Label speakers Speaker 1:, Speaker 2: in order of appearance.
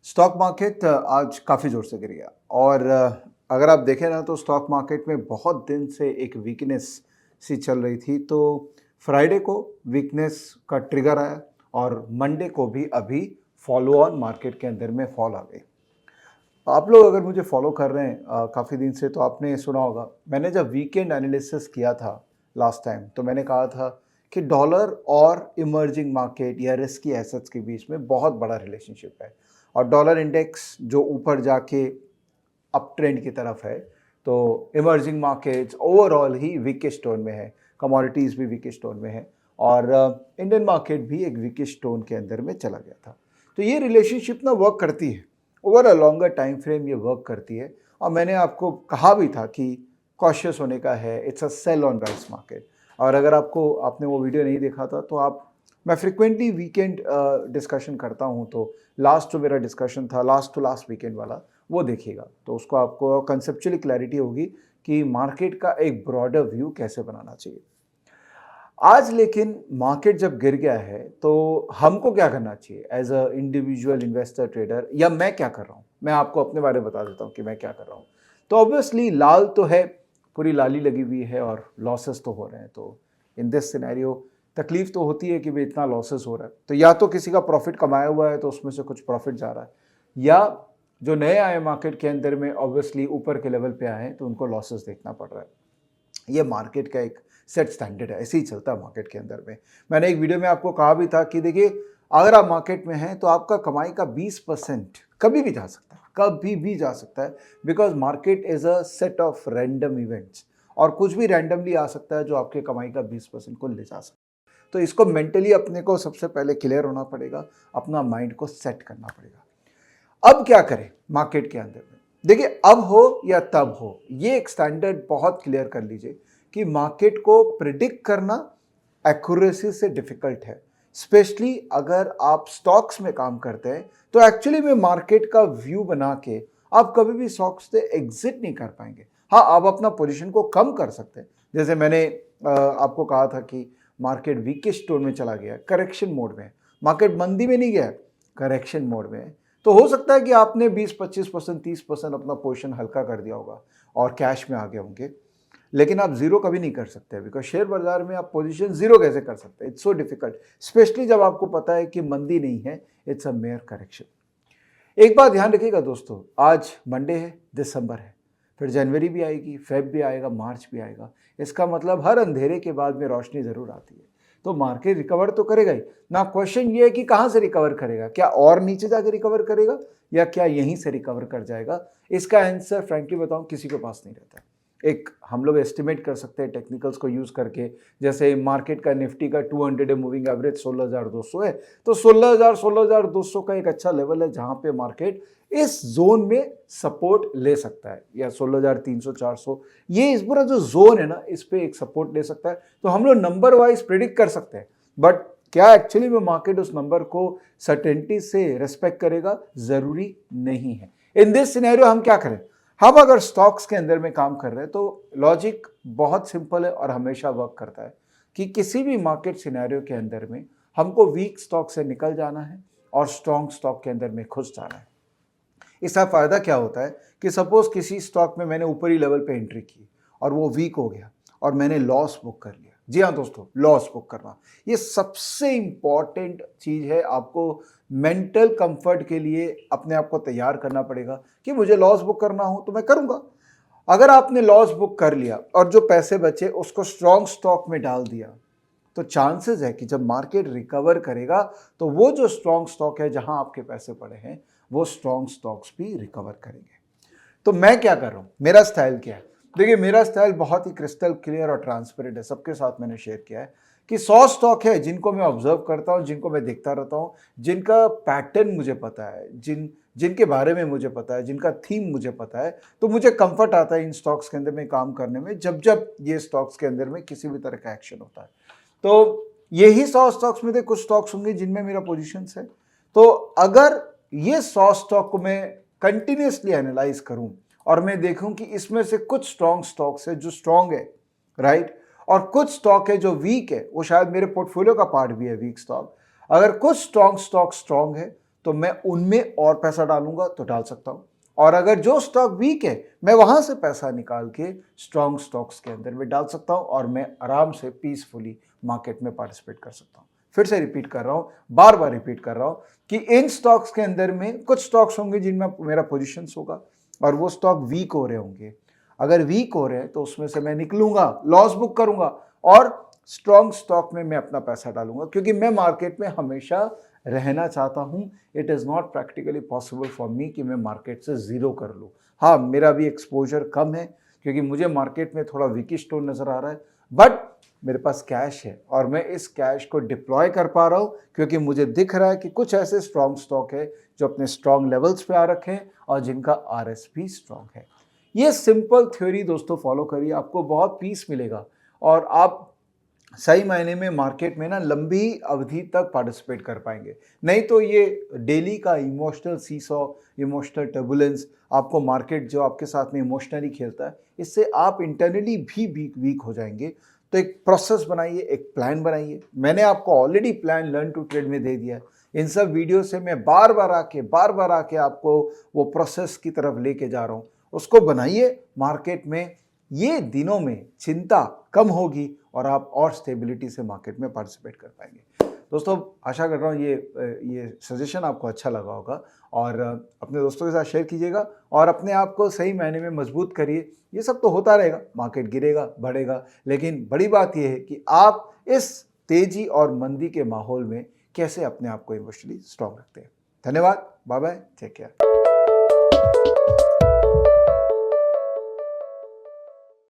Speaker 1: Stock market आज काफ़ी ज़ोर से गिर गया और अगर आप देखें ना तो स्टॉक मार्केट में बहुत दिन से एक वीकनेस सी चल रही थी। तो फ्राइडे को वीकनेस का ट्रिगर आया और मंडे को भी अभी फॉलो ऑन मार्केट के अंदर में फॉल आ गई। आप लोग अगर मुझे फॉलो कर रहे हैं काफ़ी दिन से तो आपने सुना होगा, मैंने जब वीकेंड एनालिसिस किया था लास्ट टाइम तो मैंने कहा था कि डॉलर और इमर्जिंग मार्केट या रिस्की एसेट्स के बीच में बहुत बड़ा रिलेशनशिप है और डॉलर इंडेक्स जो ऊपर जाके अप ट्रेंड की तरफ है, तो इमर्जिंग मार्केट्स ओवरऑल ही वीकेस्ट टोन में है, कमोडिटीज़ भी वीकेस्ट टोन में है और इंडियन मार्केट भी एक वीकेस्ट टोन के अंदर में चला गया था। तो ये रिलेशनशिप ना वर्क करती है, over a longer time frame ये वर्क करती है और मैंने आपको कहा भी था कि कॉशियस होने का है, it's a sell on rise market. और अगर आपने वो वीडियो नहीं देखा था तो मैं फ्रिक्वेंटली वीकेंड डिस्कशन करता हूँ, तो लास्ट जो मेरा डिस्कशन था लास्ट टू लास्ट वीकेंड वाला वो देखिएगा, तो उसको आपको कंसेप्चुअली क्लैरिटी होगी कि मार्केट का एक ब्रॉडर व्यू कैसे बनाना चाहिए। आज लेकिन मार्केट जब गिर गया है तो हमको क्या करना चाहिए as a individual investor trader, या मैं क्या कर रहा हूँ, मैं आपको अपने बारे में बता देता हूँ कि मैं क्या कर रहा हूँ। तो ऑब्वियसली लाल तो है, पूरी लाली लगी हुई है और लॉसेस तो हो रहे हैं। तो इन दिस सिनेरियो तकलीफ तो होती है कि भाई इतना लॉसेस हो रहा है, तो या तो किसी का प्रॉफिट कमाया हुआ है तो उसमें से कुछ प्रॉफिट जा रहा है, या जो नए आए मार्केट के अंदर में ऑब्वियसली ऊपर के लेवल पे आए हैं तो उनको लॉसेस देखना पड़ रहा है। ये मार्केट का एक सेट स्टैंडर्ड है, ऐसे ही चलता है मार्केट के अंदर में। मैंने एक वीडियो में आपको कहा भी था कि देखिए, अगर आप मार्केट में हैं तो आपका कमाई का 20% कभी भी जा सकता है, कभी भी जा सकता है, because market is a set of random events और कुछ भी रैंडमली आ सकता है जो आपके कमाई का 20% को ले जा सकता है। तो इसको मेंटली अपने को सबसे पहले क्लियर होना पड़ेगा, अपना माइंड को सेट करना पड़ेगा। अब क्या करें मार्केट के अंदर में, देखिए अब हो या तब हो, ये एक स्टैंडर्ड बहुत क्लियर कर लीजिए कि मार्केट को प्रिडिक्ट करना एक्यूरेसी से डिफिकल्ट है। स्पेशली अगर आप स्टॉक्स में काम करते हैं तो एक्चुअली में मार्केट का व्यू बना के आप कभी भी स्टॉक्स से एग्जिट नहीं कर पाएंगे। हाँ, आप अपना पोजीशन को कम कर सकते हैं, जैसे मैंने आपको कहा था कि मार्केट वीकेस्ट टोन में चला गया, करेक्शन मोड में है। मार्केट मंदी में नहीं गया, करेक्शन मोड में है। तो हो सकता है कि आपने 20-25%, 30% अपना पोजीशन हल्का कर दिया होगा और कैश में आ गए होंगे, लेकिन आप जीरो कभी नहीं कर सकते, बिकॉज शेयर बाजार में आप पोजीशन जीरो कैसे कर सकते हैं? इट्स सो डिफिकल्ट, स्पेशली जब आपको पता है कि मंदी नहीं है, इट्स अ मेयर करेक्शन। एक बात ध्यान रखिएगा दोस्तों, आज मंडे है, दिसंबर है, फिर जनवरी भी आएगी, फेब भी आएगा, मार्च भी आएगा। इसका मतलब हर अंधेरे के बाद में रोशनी जरूर आती है। तो मार्केट रिकवर तो करेगा ही ना। क्वेश्चन ये है कि कहाँ से रिकवर करेगा, क्या और नीचे जाके रिकवर करेगा या क्या यहीं से रिकवर कर जाएगा? इसका आंसर फ्रैंकली बताऊं किसी के पास नहीं रहता। एक हम लोग एस्टिमेट कर सकते हैं टेक्निकल्स को यूज करके, जैसे मार्केट का निफ्टी का 200 मूविंग एवरेज 16,200 है, तो 16,200 का एक अच्छा लेवल है जहां पे मार्केट इस जोन में सपोर्ट ले सकता है, या 16,300 400, ये इस पूरा जो जोन है ना, इस पे एक सपोर्ट ले सकता है। तो हम लोग नंबर वाइज प्रिडिक्ट कर सकते हैं, बट क्या एक्चुअली में मार्केट उस नंबर को सर्टेनिटी से रेस्पेक्ट करेगा, जरूरी नहीं है। इन दिस सिनेरियो हम क्या करें? हम अगर स्टॉक्स के अंदर में काम कर रहे हैं तो लॉजिक बहुत सिंपल है और हमेशा वर्क करता है कि किसी भी मार्केट सिनेरियो के अंदर में हमको वीक स्टॉक से निकल जाना है और स्ट्रॉन्ग स्टॉक के अंदर में घुस जाना है। इसका फायदा क्या होता है कि सपोज किसी स्टॉक में मैंने ऊपरी लेवल पे एंट्री की और वो वीक हो गया और मैंने लॉस बुक कर लिया। जी हाँ दोस्तों, लॉस बुक करना ये सबसे इंपॉर्टेंट चीज है। आपको मेंटल कंफर्ट के लिए अपने आप को तैयार करना पड़ेगा कि मुझे लॉस बुक करना हो तो मैं करूंगा। अगर आपने लॉस बुक कर लिया और जो पैसे बचे उसको स्ट्रॉन्ग स्टॉक में डाल दिया, तो चांसेस है कि जब मार्केट रिकवर करेगा तो वो जो स्ट्रॉन्ग स्टॉक है जहां आपके पैसे पड़े हैं, वो स्ट्रॉन्ग स्टॉक्स भी रिकवर करेंगे। तो मैं क्या कर रहा हूं, मेरा स्टाइल क्या है? देखिए, मेरा स्टाइल बहुत ही क्रिस्टल क्लियर और ट्रांसपेरेंट है, सबके साथ मैंने शेयर किया है कि 100 स्टॉक है जिनको मैं ऑब्जर्व करता हूं, जिनको मैं देखता रहता हूं, जिनका पैटर्न मुझे पता है, जिनके बारे में मुझे पता है, जिनका थीम मुझे पता है, तो मुझे कंफर्ट आता है इन स्टॉक्स के अंदर में काम करने में जब जब ये स्टॉक्स के अंदर में किसी भी तरह का एक्शन होता है। तो यही 100 स्टॉक्स में से कुछ स्टॉक्स होंगे जिनमें मेरा पोजीशंस है। तो अगर ये 100 स्टॉक को मैं कंटिन्यूसली एनालाइज करूं और मैं देखूं कि इसमें से कुछ स्ट्रॉन्ग स्टॉक्स है जो स्ट्रॉन्ग है, राइट, और कुछ स्टॉक है जो वीक है, वो शायद मेरे पोर्टफोलियो का पार्ट भी है वीक स्टॉक। अगर कुछ स्ट्रॉन्ग स्टॉक स्ट्रॉन्ग है तो मैं उनमें और पैसा डालूंगा तो डाल सकता हूँ। और अगर जो स्टॉक वीक है मैं वहां से पैसा निकाल के स्ट्रॉन्ग स्टॉक्स के अंदर में डाल सकता हूँ और मैं आराम से पीसफुली मार्केट में पार्टिसिपेट कर सकता हूँ। फिर से रिपीट कर रहा हूँ, बार बार रिपीट कर रहा हूँ कि इन स्टॉक्स के अंदर में कुछ स्टॉक्स होंगे जिनमें मेरा पोजीशंस होगा और वो स्टॉक वीक हो रहे होंगे। अगर वीक हो रहे हैं तो उसमें से मैं निकलूंगा, लॉस बुक करूंगा और स्ट्रॉन्ग स्टॉक में मैं अपना पैसा डालूंगा, क्योंकि मैं मार्केट में हमेशा रहना चाहता हूं। It is not practically possible for me कि मैं मार्केट से ज़ीरो कर लूँ। हाँ, मेरा भी एक्सपोजर कम है क्योंकि मुझे मार्केट में थोड़ा वीकिश टोन नज़र आ रहा है, बट मेरे पास कैश है और मैं इस कैश को डिप्लॉय कर पा रहा हूँ क्योंकि मुझे दिख रहा है कि कुछ ऐसे स्ट्रॉन्ग स्टॉक है जो अपने स्ट्रॉन्ग लेवल्स पे आ रखे हैं और जिनका आरएस भी स्ट्रॉन्ग है। ये सिंपल थ्योरी दोस्तों फॉलो करिए, आपको बहुत पीस मिलेगा और आप सही मायने में मार्केट में ना लंबी अवधि तक पार्टिसिपेट कर पाएंगे। नहीं तो ये डेली का इमोशनल सीसॉ, इमोशनल टर्बुलेंस, आपको मार्केट जो आपके साथ में इमोशनली खेलता है, इससे आप इंटरनली भी वीक हो जाएंगे। तो एक प्रोसेस बनाइए, एक प्लान बनाइए। मैंने आपको already plan learn to trade में दे दिया है। इन सब वीडियो से मैं बार बार आके आपको वो प्रोसेस की तरफ लेके जा रहा हूँ। उसको बनाइए, मार्केट में ये दिनों में चिंता कम होगी और आप और स्टेबिलिटी से मार्केट में पार्टिसिपेट कर पाएंगे। दोस्तों, आशा कर रहा हूँ ये सजेशन आपको अच्छा लगा होगा और अपने दोस्तों के साथ शेयर कीजिएगा और अपने आप को सही मायने में मजबूत करिए। ये सब तो होता रहेगा, मार्केट गिरेगा, बढ़ेगा, लेकिन बड़ी बात यह है कि आप इस तेजी और मंदी के माहौल में कैसे अपने आप को इमोशनली स्ट्रॉन्ग रखते हैं। धन्यवाद, बाय बाय, टेक केयर।